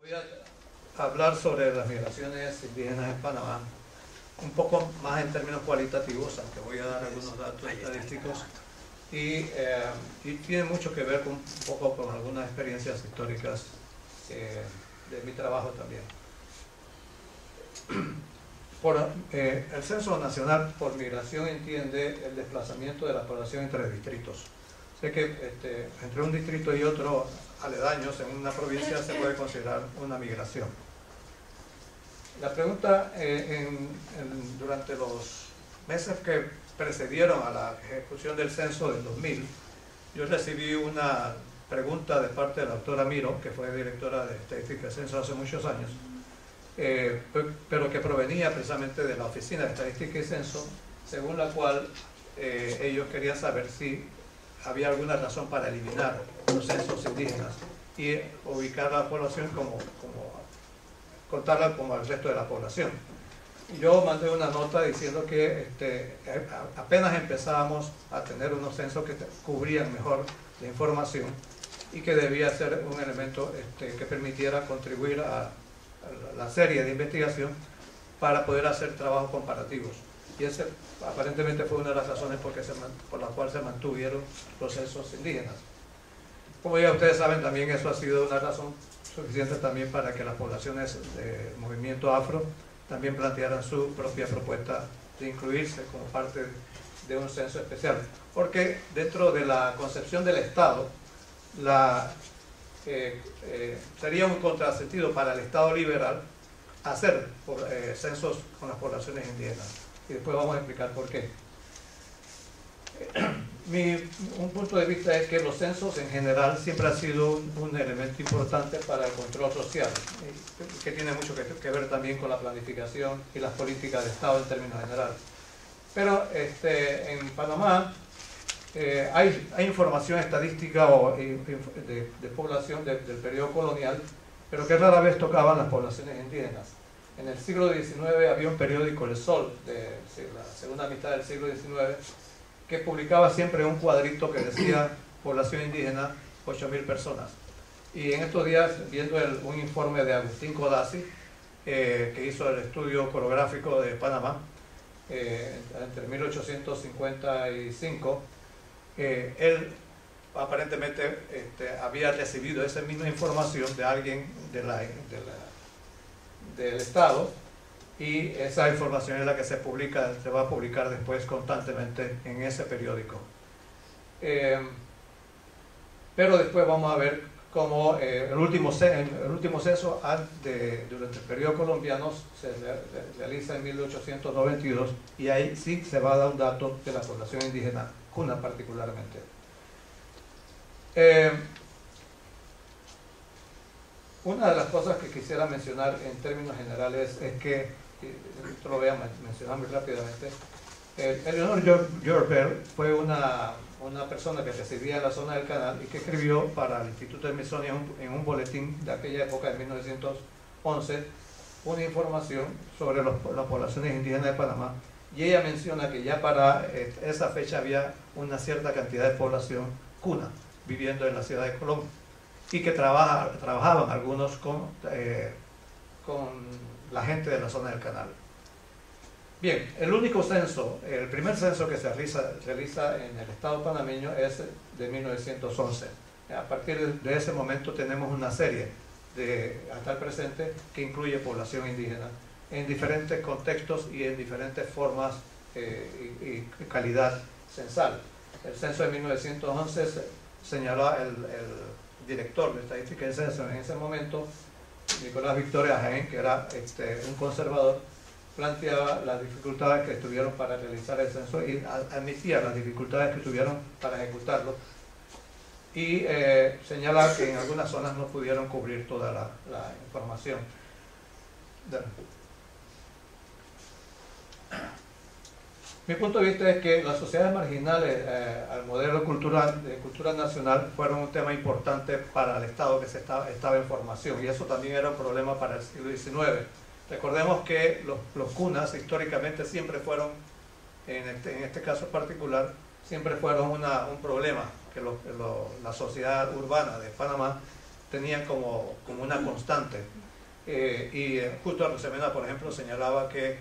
Voy a hablar sobre las migraciones indígenas en Panamá, un poco más en términos cualitativos, aunque voy a dar algunos datos estadísticos, y tiene mucho que ver un poco con algunas experiencias históricas de mi trabajo también. El Censo Nacional por Migración entiende el desplazamiento de la población entre distritos. Sé que entre un distrito y otro aledaños en una provincia se puede considerar una migración. La pregunta durante los meses que precedieron a la ejecución del censo del 2000, yo recibí una pregunta de parte de la doctora Miro, que fue directora de Estadística y Censo hace muchos años, pero que provenía precisamente de la Oficina de Estadística y Censo, según la cual ellos querían saber si había alguna razón para eliminar los censos indígenas y ubicar a la población contarla como al resto de la población. Yo mandé una nota diciendo que apenas empezábamos a tener unos censos que cubrían mejor la información y que debía ser un elemento que permitiera contribuir a la serie de investigación para poder hacer trabajos comparativos. Y ese aparentemente fue una de las razones por las cuales se mantuvieron los censos indígenas. Como ya ustedes saben, también eso ha sido una razón suficiente también para que las poblaciones del movimiento afro también plantearan su propia propuesta de incluirse como parte de un censo especial. Porque dentro de la concepción del Estado, sería un contrasentido para el Estado liberal hacer censos con las poblaciones indígenas. Y después vamos a explicar por qué. Un punto de vista es que los censos en general siempre han sido un elemento importante para el control social, que tiene mucho que ver también con la planificación y las políticas de Estado en términos generales. Pero en Panamá hay información estadística de población del periodo colonial, pero que rara vez tocaban las poblaciones indígenas. En el siglo XIX había un periódico, El Sol, de la segunda mitad del siglo XIX, que publicaba siempre un cuadrito que decía población indígena, 8.000 personas. Y en estos días, viendo un informe de Agustín Codazzi, que hizo el estudio coreográfico de Panamá, entre 1855, él aparentemente había recibido esa misma información de alguien del Estado, y esa información es la que se va a publicar después constantemente en ese periódico. Pero después vamos a ver cómo el último censo durante el periodo colombiano se realiza en 1892, y ahí sí se va a dar un dato de la población indígena, cuna particularmente. Una de las cosas que quisiera mencionar en términos generales es que, esto lo voy a mencionar muy rápidamente, Eleanor George fue una persona que residía en la zona del Canal y que escribió para el Instituto de Smithsonian en un boletín de aquella época, de 1911, una información sobre las poblaciones indígenas de Panamá, y ella menciona que ya para esa fecha había una cierta cantidad de población cuna viviendo en la ciudad de Colón, y que trabajaban algunos con la gente de la zona del Canal. Bien, el primer censo que se realiza en el Estado panameño es de 1911. A partir de ese momento tenemos una serie hasta el presente que incluye población indígena en diferentes contextos y en diferentes formas y calidad censal. El censo de 1911 señaló el director de Estadística y Censo en ese momento, Nicolás Victoria Jaén, que era un conservador, planteaba las dificultades que tuvieron para realizar el censo y admitía las dificultades que tuvieron para ejecutarlo, y señalaba que en algunas zonas no pudieron cubrir toda la información. Mi punto de vista es que las sociedades marginales al modelo de cultura nacional fueron un tema importante para el Estado que estaba en formación, y eso también era un problema para el siglo XIX. Recordemos que los cunas históricamente siempre fueron, en este caso particular, siempre fueron un problema que la sociedad urbana de Panamá tenían como una constante. Y justo Arosemena, por ejemplo, señalaba que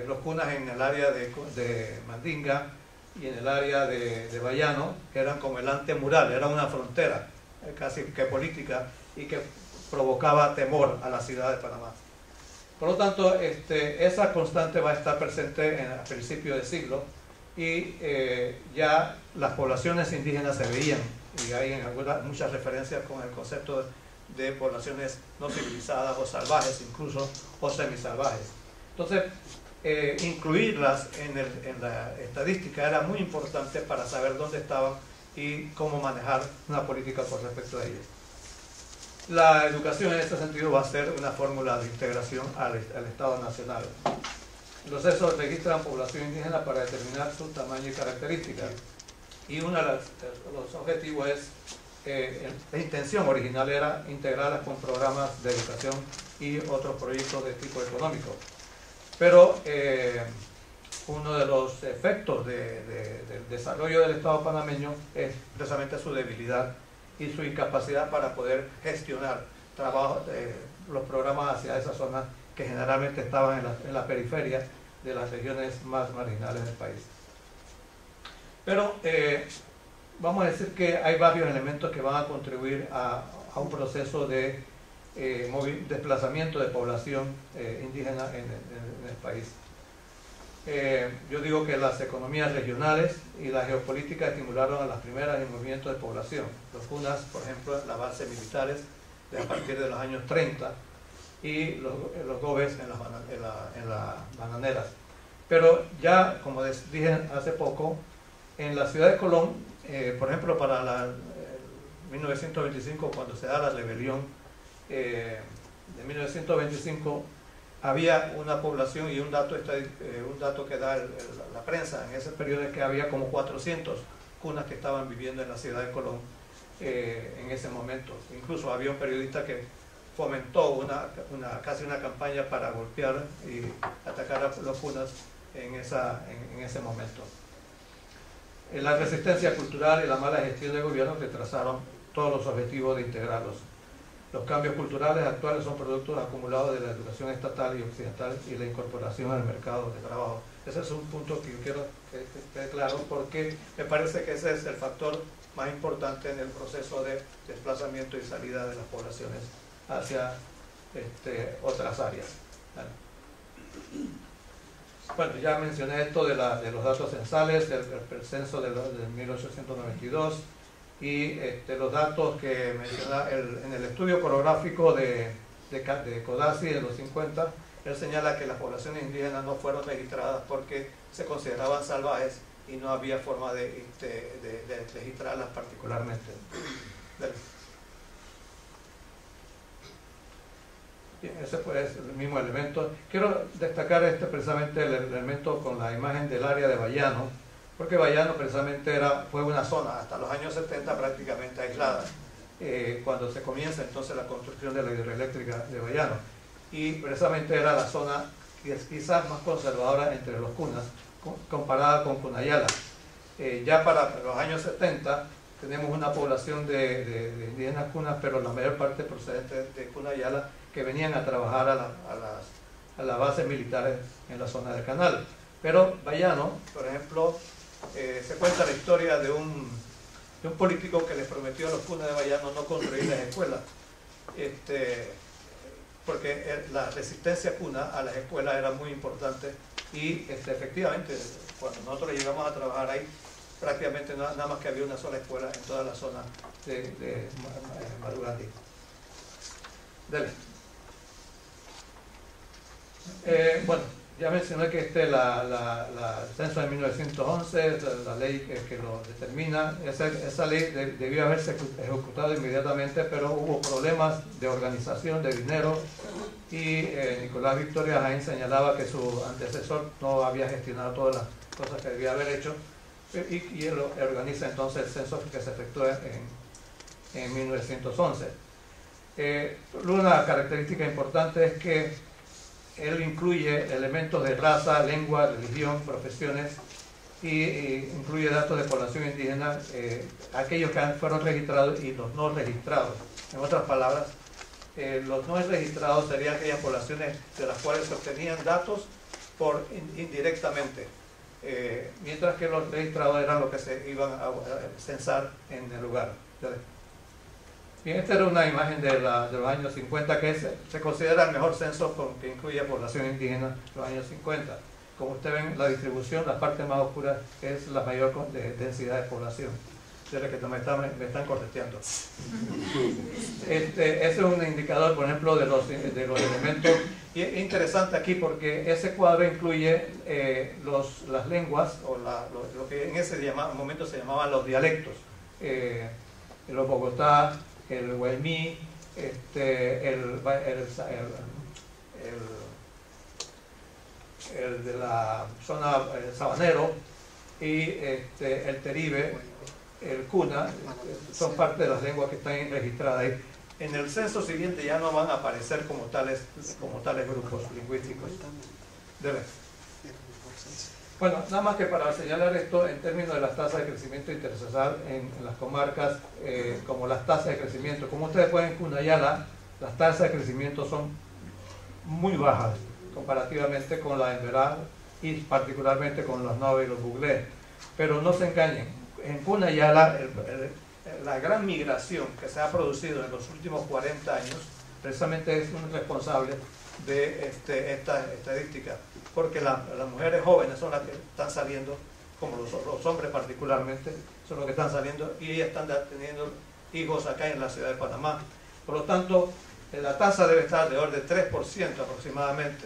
los cunas en el área de Mandinga y en el área de Bayano eran como el antemural, era una frontera casi que política y que provocaba temor a la ciudad de Panamá. Por lo tanto, esa constante va a estar presente a principios de siglo y ya las poblaciones indígenas se veían, y hay muchas referencias con el concepto de poblaciones no civilizadas o salvajes incluso, o semisalvajes. Entonces, incluirlas en la estadística era muy importante para saber dónde estaban y cómo manejar una política con respecto a ellos. La educación en este sentido va a ser una fórmula de integración al Estado Nacional. Los censos registran población indígena para determinar su tamaño y características. Y uno de los objetivos es, la intención original era integrarlas con programas de educación y otros proyectos de tipo económico. Pero uno de los efectos del desarrollo del Estado panameño es precisamente su debilidad y su incapacidad para poder gestionar los programas hacia esas zonas que generalmente estaban en la periferia de las regiones más marginales del país. Pero vamos a decir que hay varios elementos que van a contribuir a un proceso de desplazamiento de población indígena en el país. Yo digo que las economías regionales y la geopolítica estimularon a las primeras movimientos de población. Los cunas, por ejemplo, las bases militares a partir de los años 30 y los gobes en las bananeras. Pero ya, como dije hace poco, en la ciudad de Colón, por ejemplo, para 1925, cuando se da la rebelión de 1925, había una población, y un dato que da la prensa en ese periodo es que había como 400 cunas que estaban viviendo en la ciudad de Colón en ese momento. Incluso había un periodista que fomentó casi una campaña para golpear y atacar a los cunas en ese momento. La resistencia cultural y la mala gestión del gobierno retrasaron todos los objetivos de integrarlos. Los cambios culturales actuales son productos acumulados de la educación estatal y occidental y la incorporación al mercado de trabajo. Ese es un punto que yo quiero que quede claro, porque me parece que ese es el factor más importante en el proceso de desplazamiento y salida de las poblaciones hacia otras áreas. Bueno, ya mencioné esto de los datos censales, del censo de 1892, y los datos que menciona en el estudio coreográfico de Codazzi en los 50, él señala que las poblaciones indígenas no fueron registradas porque se consideraban salvajes y no había forma de registrarlas particularmente. Bien, ese fue el mismo elemento. Quiero destacar precisamente el elemento con la imagen del área de Bayano, porque Bayano precisamente fue una zona hasta los años 70 prácticamente aislada, cuando se comienza entonces la construcción de la hidroeléctrica de Bayano, y precisamente era la zona que es quizás más conservadora entre los cunas, comparada con Cunayala. Ya para los años 70 tenemos una población de indígenas cunas, pero la mayor parte procedente de Cunayala, que venían a trabajar a las bases militares en la zona del canal. Pero Bayano, por ejemplo, se cuenta la historia de un político que les prometió a los cunas de Bayano no construir las escuelas, porque la resistencia cuna a las escuelas era muy importante, y efectivamente cuando nosotros llegamos a trabajar ahí, prácticamente nada más que había una sola escuela en toda la zona de Madugandí. Dele. Bueno, ya mencioné que el censo de 1911, la ley que lo determina, esa ley debió haberse ejecutado inmediatamente, pero hubo problemas de organización, de dinero, y Nicolás Victoria Jaén señalaba que su antecesor no había gestionado todas las cosas que debía haber hecho, y él organiza entonces el censo que se efectuó en 1911. Una característica importante es que él incluye elementos de raza, lengua, religión, profesiones, y incluye datos de población indígena, aquellos que fueron registrados y los no registrados. En otras palabras, los no registrados serían aquellas poblaciones de las cuales se obtenían datos indirectamente, mientras que los registrados eran los que se iban a censar en el lugar. Bien, esta era una imagen de los años 50 que se considera el mejor censo que incluye población indígena de los años 50. Como ustedes ven, la distribución, la parte más oscura es la mayor densidad de población. De la que me están correteando. Ese es un indicador, por ejemplo, de los elementos. Y es interesante aquí porque ese cuadro incluye las lenguas, o lo que en ese momento se llamaban los dialectos. Los Bogotá, el Guaymí, el de la zona Sabanero y el Teribe, el Cuna, son parte de las lenguas que están registradas ahí. En el censo siguiente ya no van a aparecer como tales grupos lingüísticos. Bueno, nada más que para señalar esto en términos de las tasas de crecimiento intercensal en las comarcas, como las tasas de crecimiento. Como ustedes pueden en Cunayala, las tasas de crecimiento son muy bajas comparativamente con la Emberá y particularmente con los Nove y los Buglé. Pero no se engañen, en Cunayala la gran migración que se ha producido en los últimos 40 años precisamente es un responsable de esta estadística, porque las mujeres jóvenes son las que están saliendo, como los hombres particularmente, son los que están saliendo y ellas están teniendo hijos acá en la ciudad de Panamá. Por lo tanto, la tasa debe estar de orden de 3% aproximadamente,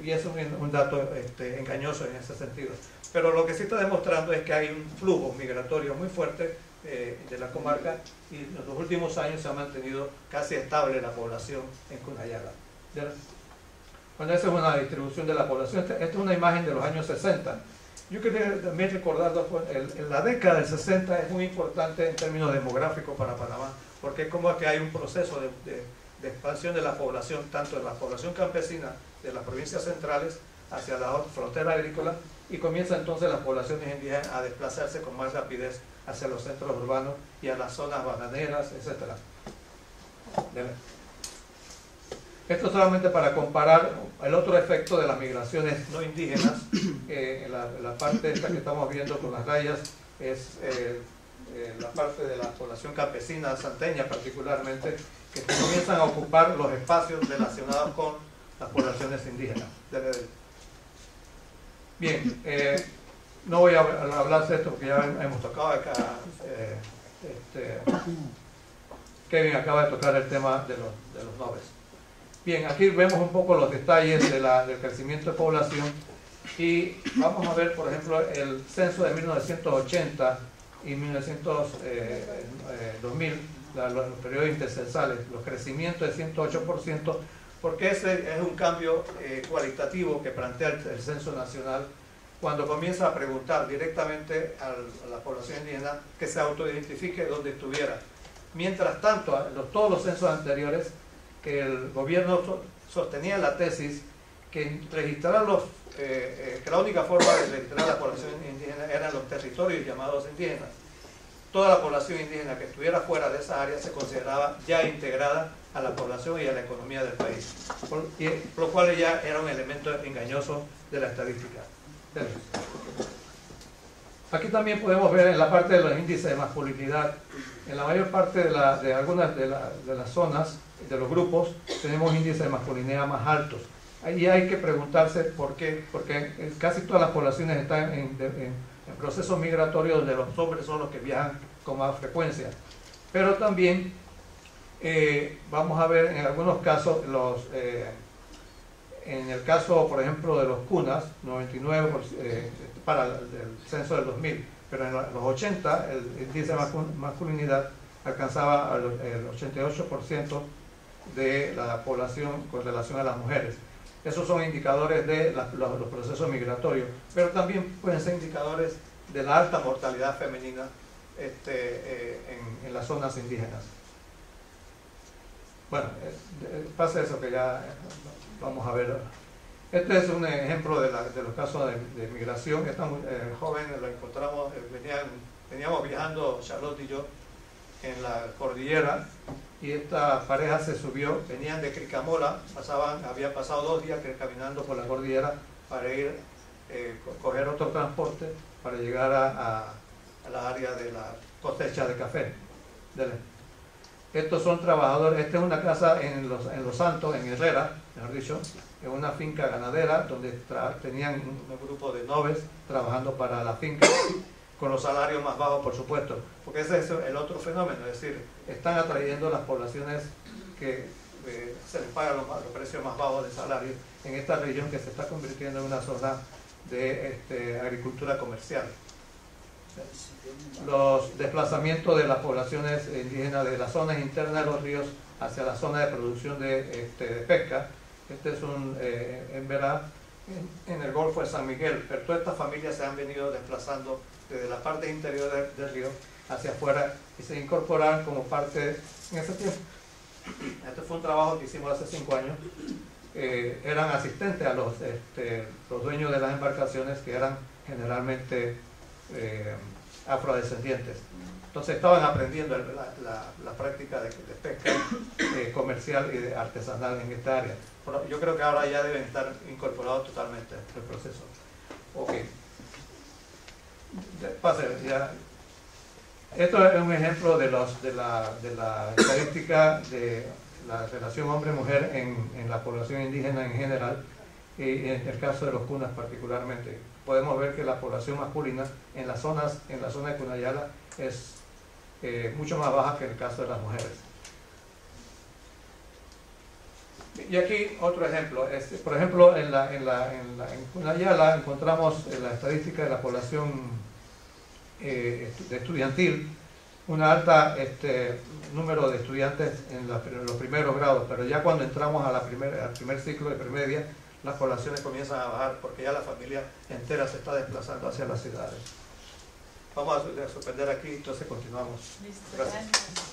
y es un dato engañoso en ese sentido. Pero lo que sí está demostrando es que hay un flujo migratorio muy fuerte de la comarca y en los últimos años se ha mantenido casi estable la población en Cunayala. Bueno, esa es una distribución de la población. Esta es una imagen de los años 60. Yo quería también recordar, en la década del 60 es muy importante en términos demográficos para Panamá, porque es como que hay un proceso de expansión de la población, tanto de la población campesina de las provincias centrales hacia la frontera agrícola, y comienza entonces las poblaciones indígenas a desplazarse con más rapidez hacia los centros urbanos y a las zonas bananeras, etc. Esto solamente para comparar el otro efecto de las migraciones no indígenas. La parte esta que estamos viendo con las rayas es la parte de la población campesina santeña particularmente, que comienzan a ocupar los espacios relacionados con las poblaciones indígenas. Bien, no voy a hablar de esto porque ya hemos tocado acá. Kevin acaba de tocar el tema de los nobles. Bien, aquí vemos un poco los detalles del crecimiento de población y vamos a ver, por ejemplo, el censo de 1980 y 2000, los periodos intercensales, los crecimientos de 108%, porque ese es un cambio cualitativo que plantea el censo nacional cuando comienza a preguntar directamente a la población indígena que se autoidentifique donde estuviera. Mientras tanto, todos los censos anteriores, que el gobierno sostenía la tesis que registrar que la única forma de registrar a la población indígena eran los territorios llamados indígenas. Toda la población indígena que estuviera fuera de esa área se consideraba ya integrada a la población y a la economía del país, por lo cual ya era un elemento engañoso de la estadística. Aquí también podemos ver en la parte de los índices de masculinidad, en la mayor parte de algunas de las zonas, de los grupos, tenemos índices de masculinidad más altos. Ahí hay que preguntarse por qué, porque casi todas las poblaciones están en procesos migratorios donde los hombres son los que viajan con más frecuencia. Pero también vamos a ver en algunos casos, en el caso, por ejemplo, de los cunas, 99% para el censo del 2000, pero en los 80 el índice de masculinidad alcanzaba el 88% de la población con relación a las mujeres. Esos son indicadores de los procesos migratorios, pero también pueden ser indicadores de la alta mortalidad femenina en las zonas indígenas. Bueno, pasa eso que ya vamos a ver. Este es un ejemplo de los casos de migración. Esta joven lo encontramos, veníamos viajando, Charlotte y yo, en la cordillera, y esta pareja se subió, venían de Cricamola, habían pasado 2 días caminando por la cordillera para ir, coger otro transporte para llegar a la área de la cosecha de café. Estos son trabajadores. Esta es una casa en Los Santos, en Herrera, mejor dicho, en una finca ganadera donde tenían un grupo de noves trabajando para la finca, con los salarios más bajos, por supuesto, porque ese es el otro fenómeno, es decir, están atrayendo las poblaciones que se les pagan los precios más bajos de salario en esta región que se está convirtiendo en una zona de agricultura comercial. Los desplazamientos de las poblaciones indígenas de las zonas internas de los ríos hacia la zona de producción de pesca. Este es en Verá, en el Golfo de San Miguel, pero todas estas familias se han venido desplazando desde la parte interior del río hacia afuera y se incorporaron como parte en ese tiempo. Este fue un trabajo que hicimos hace 5 años. Eran asistentes a los dueños de las embarcaciones, que eran generalmente afrodescendientes. Entonces estaban aprendiendo la práctica de pesca comercial y de artesanal en esta área. Pero yo creo que ahora ya deben estar incorporados totalmente al proceso. Ok. Pase, ya. Esto es un ejemplo de la estadística de la relación hombre-mujer en la población indígena en general, y en el caso de los cunas particularmente. Podemos ver que la población masculina en la zona de Cunayala es mucho más baja que en el caso de las mujeres. Y aquí otro ejemplo, por ejemplo en Cunayala encontramos en la estadística de la población de estudiantil un alta número de estudiantes en los primeros grados, pero ya cuando entramos al primer ciclo de premedia, las poblaciones comienzan a bajar porque ya la familia entera se está desplazando hacia las ciudades. Vamos a suspender aquí, entonces continuamos. Listo. Gracias.